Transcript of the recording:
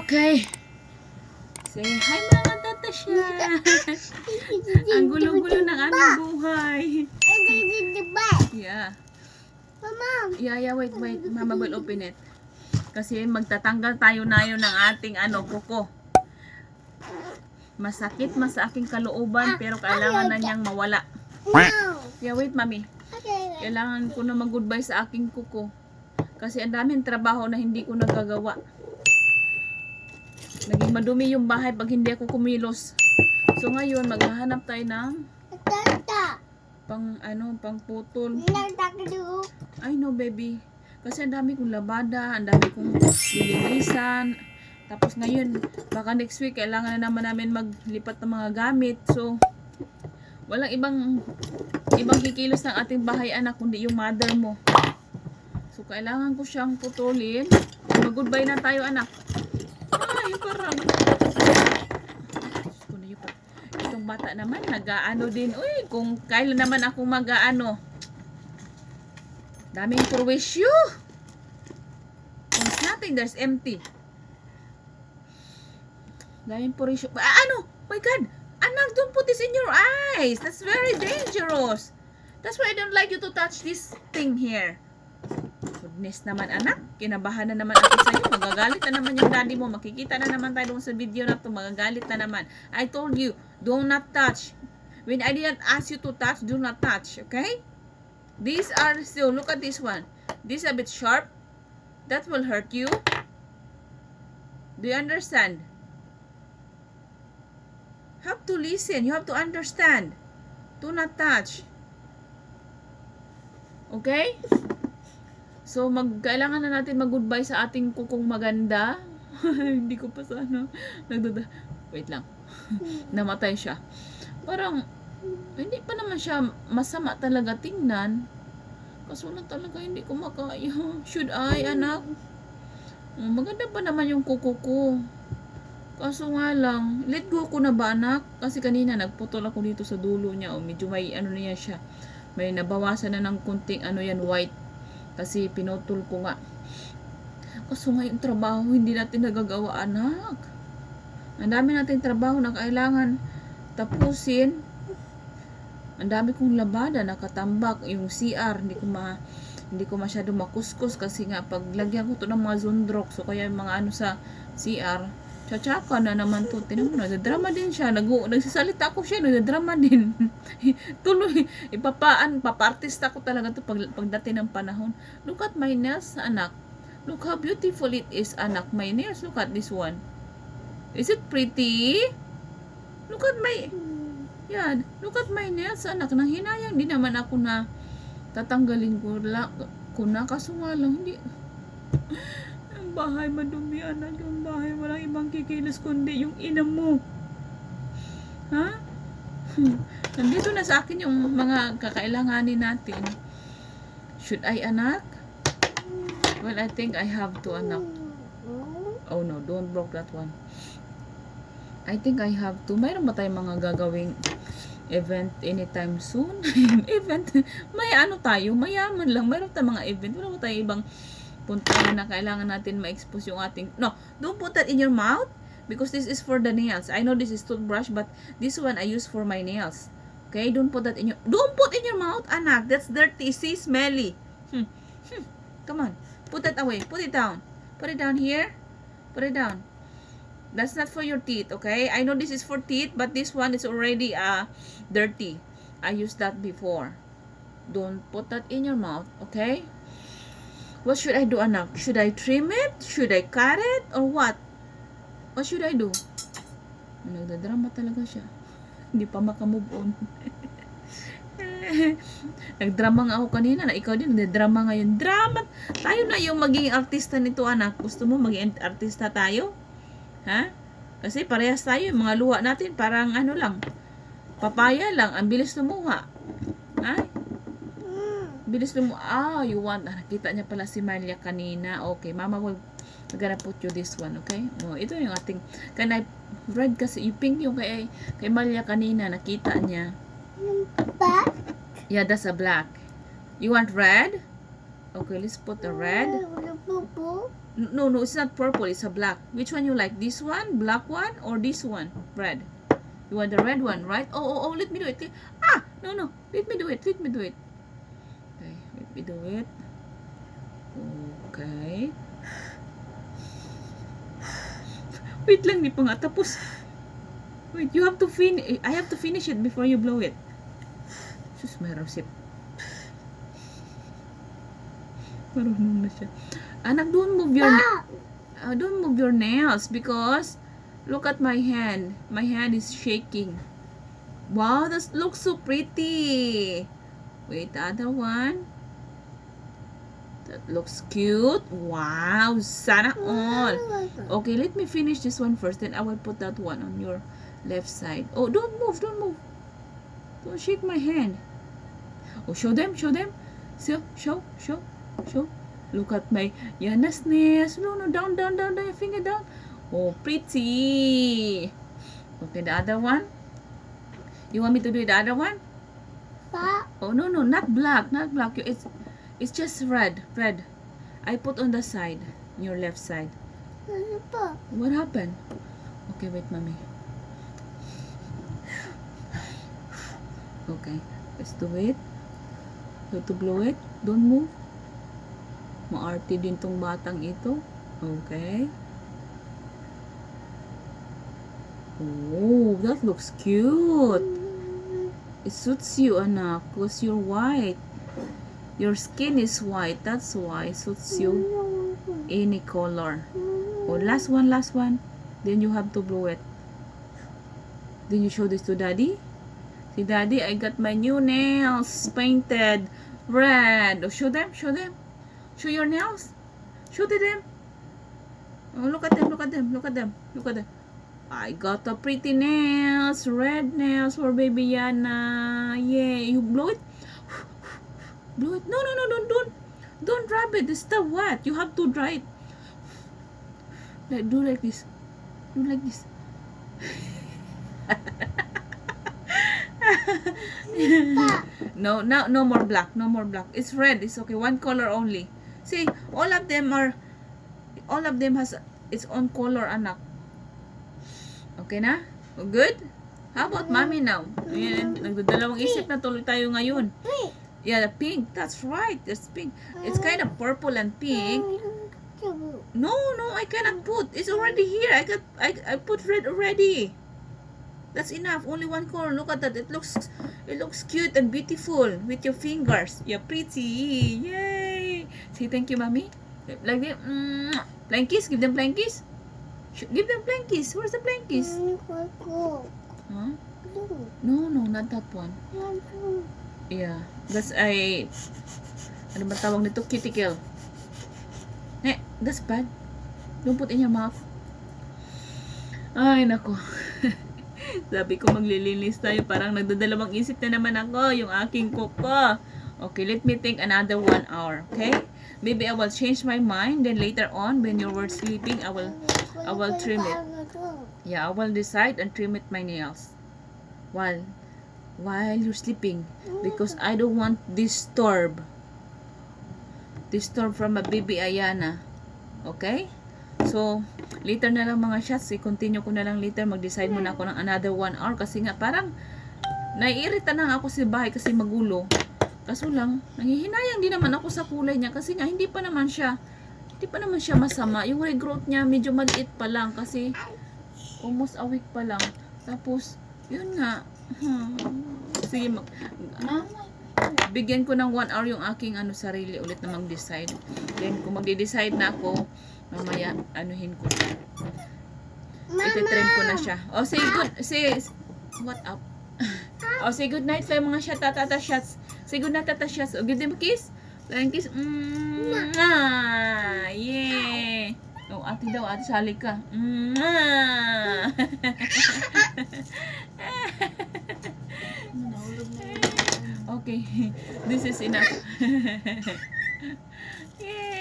Okay. Say hi mga tatasya. Ang gulo-gulo ng aming buhay. Yeah. Mama. Yeah, wait. Mama will open it. Kasi magtatanggal tayo na yun ng ating kuko. Masakit sa aking kalooban pero kailangan na niyang mawala. No. Yeah, wait, mami. Okay. Kailangan ko na mag-goodbye sa aking kuko. Kasi ang daming trabaho na hindi ko nagagawa. Naging madumi yung bahay pag hindi ako kumilos. So ngayon, maghahanap tayo ng Tata. pang putol. Nagtakalu. I know, baby. Kasi ang dami kong labada, ang dami kong lilinisan. Tapos ngayon, baka next week, kailangan na naman namin maglipat ng mga gamit. So, walang ibang kikilos ng ating bahay, anak, kundi yung mother mo. So, kailangan ko siyang putulin. Mag-goodbye na tayo, anak. Ay, parang itong bata naman, nag-aano din. Uy, kung kailan naman ako mag-aano. Daming purwisyo. There's nothing, there's empty. Daming purwisyo. Ano? My God! Anak, don't put this in your eyes. That's very dangerous. That's why I don't like you to touch this thing here. Goodness naman, anak. Kinabahan na naman ako sa'yo. Magagalit na naman yung daddy mo. Makikita na naman tayo sa video na to. Magagalit na naman. I told you, do not touch. When I didn't ask you to touch, do not touch. Okay? These are still, look at this one. This is a bit sharp. That will hurt you. Do you understand? Have to listen. You have to understand. Do not touch. Okay? So, kailangan na natin mag-goodbye sa ating kukong maganda. Hindi ko pa sana. Wait lang. Namatay siya. Parang, hindi pa naman siya masama talaga tingnan. Kaso lang talaga hindi ko makaya. Should I, anak? Maganda pa naman yung kuko ko. Kaso nga lang, let go ko na ba, anak? Kasi kanina nagputol ako dito sa dulo niya. Medyo may niya siya. May nabawasan na ng kunting white. Kasi pinutol ko nga. Kaso nga yung trabaho hindi natin nagagawa, anak. Ang dami natin trabaho na kailangan tapusin. Ang dami kong labada, nakatambak. Yung CR, hindi ko masyado makuskus kasi nga paglagyan ko to ng mga zundrok. So kaya yung mga sa CR, tsatsaka na naman to. Tinan mo, nagdadrama din siya. Nagsasalita ko siya, nagdadrama din. Tuloy, papartista ko talaga to pagdating ng panahon. Look at my nails, anak. Look how beautiful it is, anak. My nails, look at this one. Is it pretty? Look at my... Yan, look at my nails, anak. Nang hinayang din naman ako na tatanggalin ko na. Kaso nga lang, hindi. Ang bahay madumi, anak. Yung bahay, walang ibang kikilos kundi yung ina mo. Ha? Nandito na sa akin yung mga kakailanganin natin. Should I, anak? Well, I think I have to, anak. Oh no, don't broke that one. I think I have to. Mayroon ba tayong mga gagawing event anytime soon? Event? May tayo? Mayaman lang. Mayroon tayong mga event. Wala ba tayong ibang puntahan na kailangan natin ma-expose yung ating... No, don't put that in your mouth because this is for the nails. I know this is toothbrush but this one I use for my nails. Okay? Don't put that in your... Don't put in your mouth, anak. That's dirty. See? Smelly. Come on. Put that away. Put it down. Put it down here. Put it down. That's not for your teeth, okay? I know this is for teeth, but this one is already dirty. I used that before. Don't put that in your mouth, okay? What should I do, anak? Should I trim it? Should I cut it? Or what? What should I do? Nagdadrama talaga siya. Hindi pa makamove on. Nagdrama nga ako kanina na ikaw din nagdrama ngayon. Drama. Tayo na yung maging artista nito, anak. Gusto mo maging artista tayo? Ha? Kasi parehas tayo, yung mga luha natin parang lang, papaya lang, ang bilis lumuha. Ha? Bilis lumuha. You want, nakita niya pala si Malia kanina. Okay, mama will gonna put you this one, okay? Ito yung ating, can I red kasi, yung pink yung kay Malia kanina, nakita niya. Black? Yeah, that's a black. You want red? Okay, let's put the red. No, no, it's not purple. It's a black. Which one you like? This one, black one, or this one, red? You want the red one, right? Oh, let me do it. No. Let me do it. Okay, let me do it. Okay. Wait lang, di pa nga tapos. Wait, you have to finish. I have to finish it before you blow it. Sus, may receipt. Marunong na siya. Anak, don't move your nails because look at my hand. My hand is shaking. Wow, that looks so pretty. Wait, the other one. That looks cute. Wow, sana all. Okay, let me finish this one first. Then I will put that one on your left side. Oh, don't move. Don't shake my hand. Oh, show them. Show. Look at my Yana's nails. No, down, your finger down. Oh, pretty. Okay, the other one. You want me to do the other one? Oh, no, not black. It's just red. I put on the side, your left side. What happened? Okay, wait, mommy. Okay, let's do it. You have to blow it. Don't move. Maarte din tong batang ito. Okay. Oh, that looks cute. It suits you, anak, because you're white. Your skin is white. That's why it suits you any color. Oh, last one. Then you have to blow it. Then you show this to daddy. See, daddy, I got my new nails painted red. Oh, show them. Show your nails. Show to them. Oh, look at them. I got the pretty nails, red nails for baby Yana. Yay! You blow it. Blow it. No, don't rub it. It's still wet. You have to dry it. Do like this. No more black. It's red. It's okay. One color only. See, all of them has its own color, anak. Okay na? Good? How about mommy now? Ayan, nagdadalawang isip na tuloy tayo ngayon. Yeah, the pink. That's right. That's pink. It's kind of purple and pink. No, I cannot put. It's already here. I put red already. That's enough. Only one color. Look at that. It looks cute and beautiful with your fingers. You're pretty. Yay! Say thank you, mommy. Like that. Flying kiss. Give them flying kiss. Give them flying kiss. Where's the flying kiss? Huh? No, not that one. Yeah. That's ano ba tawag nito? Cuticle. That's bad. Don't put in your mouth. Ay, nako. Sabi ko maglilinis tayo. Parang nagdadalawang isip na naman ako. Yung aking kuko. Okay, let me think another 1 hour. Okay? Maybe I will change my mind. Then later on, when you were sleeping, I will trim it. Yeah, I will decide and trim it my nails. While you're sleeping. Because I don't want disturb from a baby Ayana. Okay? So, later na lang mga shots. I-continue ko na lang later. Mag-decide muna ako ng another 1 hour. Kasi nga, parang naiirita na ako sa bahay kasi magulo. Kaso lang, nanghihinayang din naman ako sa kulay niya. Kasi nga, hindi pa naman siya masama. Yung regrowth niya, medyo maliit pa lang. Kasi, almost a week pa lang. Tapos, yun nga. Sige, bigyan ko ng 1 hour yung aking sarili ulit na mag-decide. Then, kung magde-decide na ako, mamaya, anuhin ko. Iti-trim ko na siya. Oh, what up? Oh, say good night sa mga tata shots. Say good night, tata shots. Oh, give them a kiss. Flying kiss. Yeah. Oh, ate sali ka. Okay, this is enough. Yay!